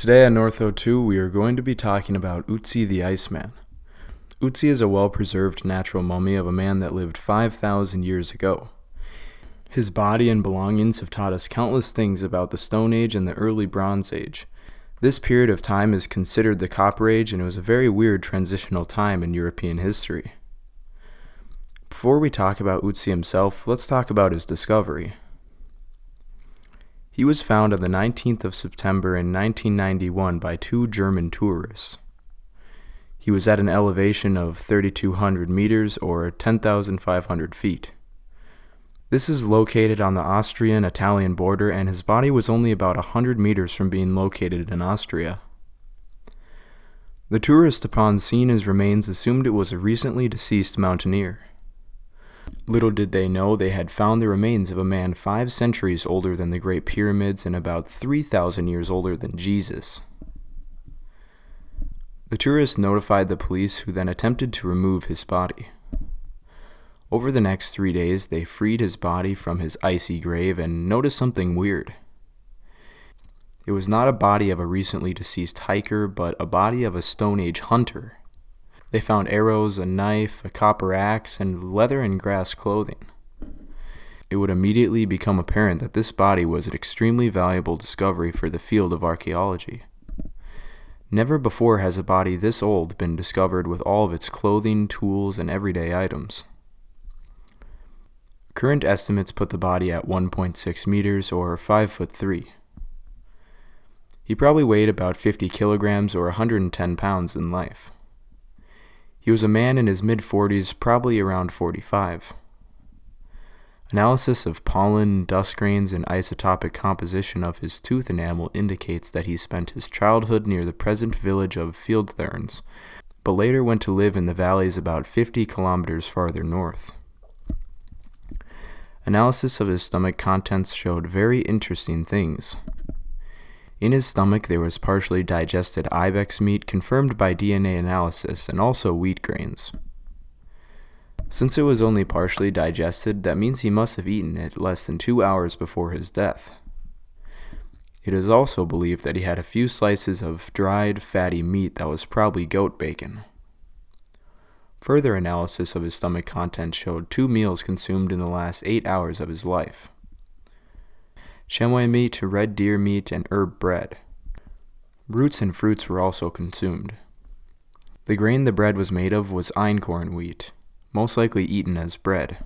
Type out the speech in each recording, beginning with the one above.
Today on North02, we are going to be talking about Otzi the Iceman. Otzi is a well-preserved natural mummy of a man that lived 5,000 years ago. His body and belongings have taught us countless things about the Stone Age and the early Bronze Age. This period of time is considered the Copper Age, and it was a very weird transitional time in European history. Before we talk about Otzi himself, let's talk about his discovery. He was found on the 19th of September in 1991 by two German tourists. He was at an elevation of 3,200 meters or 10,500 feet. This is located on the Austrian-Italian border, and his body was only about 100 meters from being located in Austria. The tourist, upon seeing his remains, assumed it was a recently deceased mountaineer. Little did they know they had found the remains of a man 5 centuries older than the Great Pyramids and about 3,000 years older than Jesus. The tourists notified the police, who then attempted to remove his body. Over the next 3 days, they freed his body from his icy grave and noticed something weird. It was not a body of a recently deceased hiker, but a body of a Stone Age hunter. They found arrows, a knife, a copper axe, and leather and grass clothing. It would immediately become apparent that this body was an extremely valuable discovery for the field of archaeology. Never before has a body this old been discovered with all of its clothing, tools, and everyday items. Current estimates put the body at 1.6 meters or 5'3". He probably weighed about 50 kilograms or 110 pounds in life. He was a man in his mid-40s, probably around 45. Analysis of pollen, dust grains, and isotopic composition of his tooth enamel indicates that he spent his childhood near the present village of Fieldtherns, but later went to live in the valleys about 50 kilometers farther north. Analysis of his stomach contents showed very interesting things. In his stomach there was partially digested ibex meat confirmed by DNA analysis, and also wheat grains. Since it was only partially digested, that means he must have eaten it less than 2 hours before his death. It is also believed that he had a few slices of dried, fatty meat that was probably goat bacon. Further analysis of his stomach contents showed 2 meals consumed in the last 8 hours of his life: chamois meat, red deer meat, and herb bread. Roots and fruits were also consumed. The grain the bread was made of was einkorn wheat, most likely eaten as bread.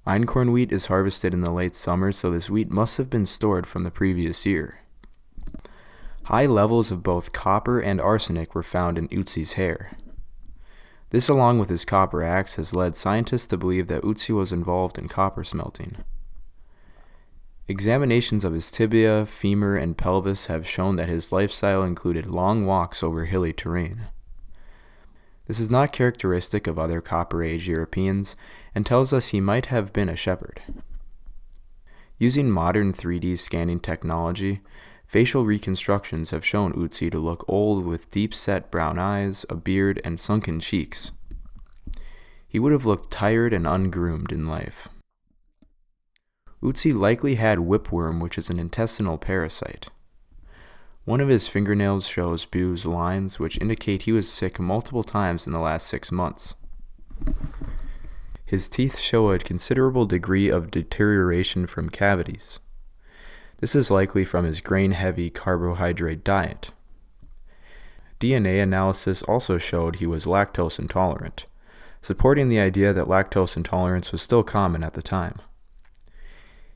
Einkorn wheat is harvested in the late summer, so this wheat must have been stored from the previous year. High levels of both copper and arsenic were found in Otzi's hair. This, along with his copper axe, has led scientists to believe that Otzi was involved in copper smelting. Examinations of his tibia, femur, and pelvis have shown that his lifestyle included long walks over hilly terrain. This is not characteristic of other Copper Age Europeans and tells us he might have been a shepherd. Using modern 3D scanning technology, facial reconstructions have shown Otzi to look old with deep-set brown eyes, a beard, and sunken cheeks. He would have looked tired and ungroomed in life. Otzi likely had whipworm, which is an intestinal parasite. One of his fingernails shows Bou's lines, which indicate he was sick multiple times in the last 6 months. His teeth show a considerable degree of deterioration from cavities. This is likely from his grain-heavy carbohydrate diet. DNA analysis also showed he was lactose intolerant, supporting the idea that lactose intolerance was still common at the time.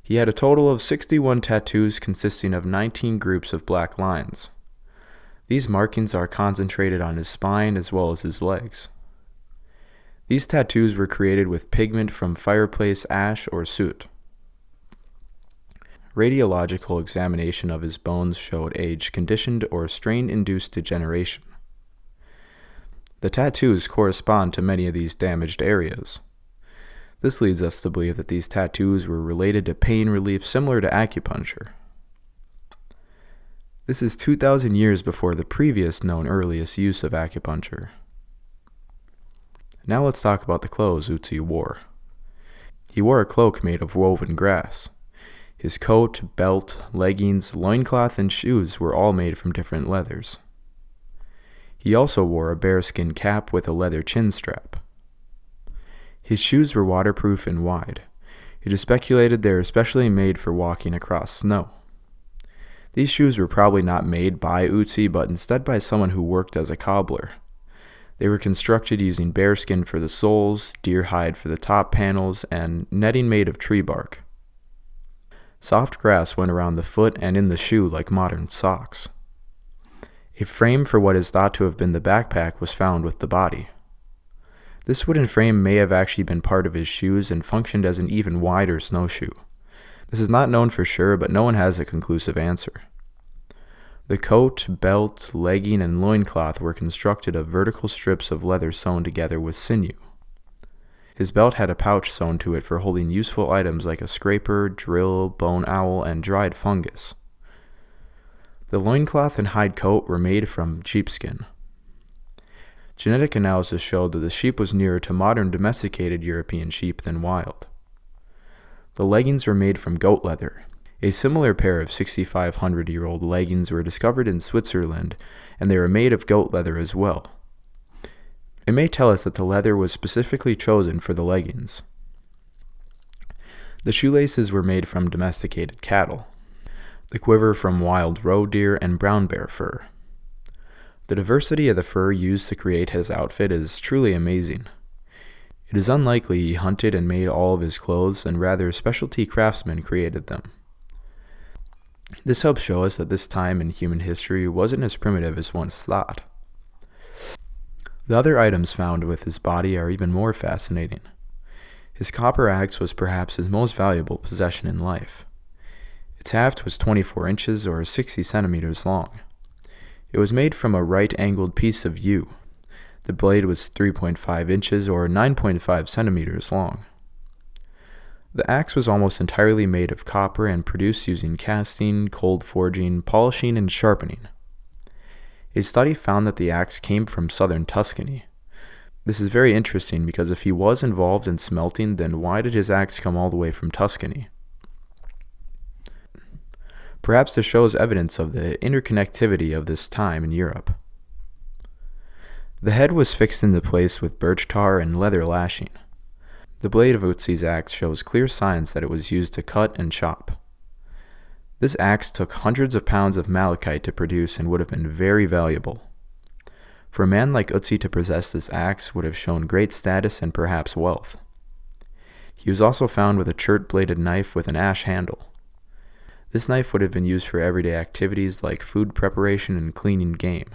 He had a total of 61 tattoos consisting of 19 groups of black lines. These markings are concentrated on his spine as well as his legs. These tattoos were created with pigment from fireplace ash or soot. Radiological examination of his bones showed age-conditioned or strain-induced degeneration. The tattoos correspond to many of these damaged areas. This leads us to believe that these tattoos were related to pain relief similar to acupuncture. This is 2,000 years before the previous known earliest use of acupuncture. Now let's talk about the clothes Otzi wore. He wore a cloak made of woven grass. His coat, belt, leggings, loincloth, and shoes were all made from different leathers. He also wore a bearskin cap with a leather chin strap. His shoes were waterproof and wide. It is speculated they were especially made for walking across snow. These shoes were probably not made by Otzi, but instead by someone who worked as a cobbler. They were constructed using bearskin for the soles, deer hide for the top panels, and netting made of tree bark. Soft grass went around the foot and in the shoe like modern socks. A frame for what is thought to have been the backpack was found with the body. This wooden frame may have actually been part of his shoes and functioned as an even wider snowshoe. This is not known for sure, but no one has a conclusive answer. The coat, belt, legging, and loincloth were constructed of vertical strips of leather sewn together with sinew. His belt had a pouch sewn to it for holding useful items like a scraper, drill, bone owl, and dried fungus. The loincloth and hide coat were made from sheepskin. Genetic analysis showed that the sheep was nearer to modern domesticated European sheep than wild. The leggings were made from goat leather. A similar pair of 6,500-year-old leggings were discovered in Switzerland, and they were made of goat leather as well. It may tell us that the leather was specifically chosen for the leggings. The shoelaces were made from domesticated cattle. The quiver from wild roe deer and brown bear fur. The diversity of the fur used to create his outfit is truly amazing. It is unlikely he hunted and made all of his clothes, and rather specialty craftsmen created them. This helps show us that this time in human history wasn't as primitive as once thought. The other items found with his body are even more fascinating. His copper axe was perhaps his most valuable possession in life. Its haft was 24 inches or 60 centimeters long. It was made from a right-angled piece of yew. The blade was 3.5 inches or 9.5 centimeters long. The axe was almost entirely made of copper and produced using casting, cold forging, polishing, and sharpening. A study found that the axe came from southern Tuscany. This is very interesting because if he was involved in smelting, then why did his axe come all the way from Tuscany? Perhaps this shows evidence of the interconnectivity of this time in Europe. The head was fixed into place with birch tar and leather lashing. The blade of Otzi's axe shows clear signs that it was used to cut and chop. This axe took hundreds of pounds of malachite to produce and would have been very valuable. For a man like Otzi to possess this axe would have shown great status and perhaps wealth. He was also found with a chert-bladed knife with an ash handle. This knife would have been used for everyday activities like food preparation and cleaning game.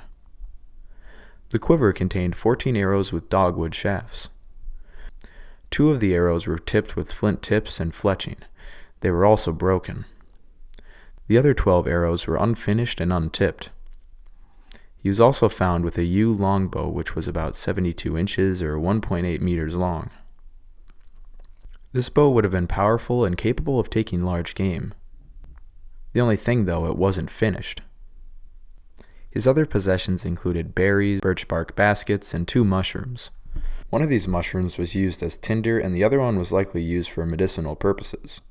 The quiver contained 14 arrows with dogwood shafts. 2 of the arrows were tipped with flint tips and fletching. They were also broken. The other 12 arrows were unfinished and untipped. He was also found with a Ulong Bow, which was about 72 inches or 1.8 meters long. This bow would have been powerful and capable of taking large game. The only thing, though, it wasn't finished. His other possessions included berries, birch bark baskets, and 2 mushrooms. One of these mushrooms was used as tinder, and the other one was likely used for medicinal purposes.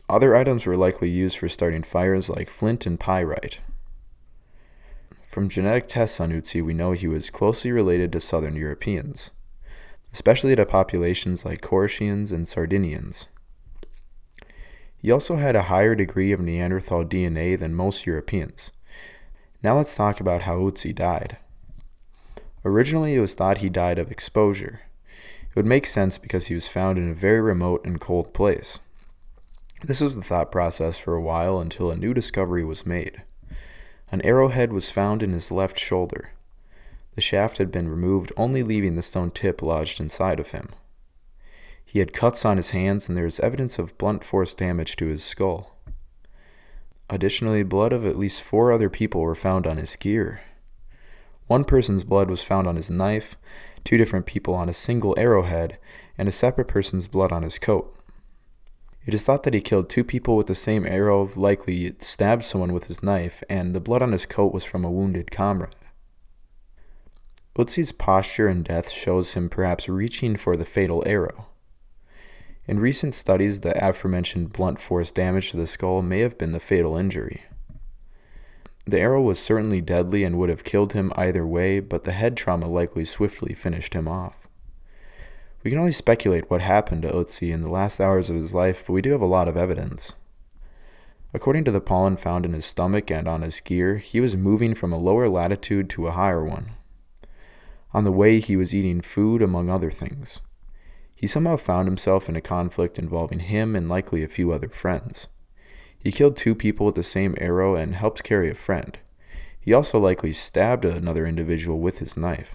Other items were likely used for starting fires like flint and pyrite. From genetic tests on Otzi, we know he was closely related to southern Europeans, especially to populations like Korshians and Sardinians. He also had a higher degree of Neanderthal DNA than most Europeans. Now let's talk about how Woodsy died. Originally, it was thought he died of exposure. It would make sense because he was found in a very remote and cold place. This was the thought process for a while until a new discovery was made. An arrowhead was found in his left shoulder. The shaft had been removed, only leaving the stone tip lodged inside of him. He had cuts on his hands, and there is evidence of blunt force damage to his skull. Additionally, blood of at least 4 other people were found on his gear. One person's blood was found on his knife, 2 different people on a single arrowhead, and a separate person's blood on his coat. It is thought that he killed 2 people with the same arrow, likely stabbed someone with his knife, and the blood on his coat was from a wounded comrade. Otzi's posture in death shows him perhaps reaching for the fatal arrow. In recent studies, the aforementioned blunt force damage to the skull may have been the fatal injury. The arrow was certainly deadly and would have killed him either way, but the head trauma likely swiftly finished him off. We can only speculate what happened to Otzi in the last hours of his life, but we do have a lot of evidence. According to the pollen found in his stomach and on his gear, he was moving from a lower latitude to a higher one. On the way, he was eating food, among other things. He somehow found himself in a conflict involving him and likely a few other friends. He killed 2 people with the same arrow and helped carry a friend. He also likely stabbed another individual with his knife.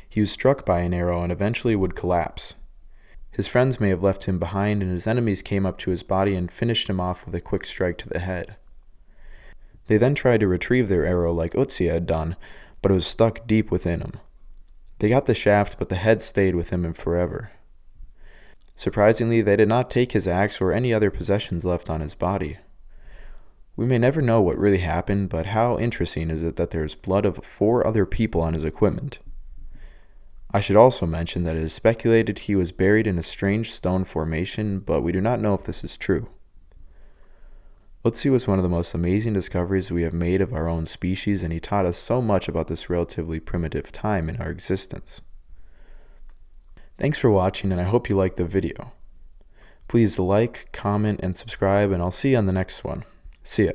He was struck by an arrow and eventually would collapse. His friends may have left him behind, and his enemies came up to his body and finished him off with a quick strike to the head. They then tried to retrieve their arrow like Otzi had done, but it was stuck deep within him. They got the shaft, but the head stayed with him forever. Surprisingly, they did not take his axe or any other possessions left on his body. We may never know what really happened, but how interesting is it that there's blood of 4 other people on his equipment? I should also mention that it is speculated he was buried in a strange stone formation, but we do not know if this is true. Woodsy was one of the most amazing discoveries we have made of our own species, and he taught us so much about this relatively primitive time in our existence. Thanks for watching, and I hope you liked the video. Please like, comment, and subscribe, and I'll see you on the next one. See ya.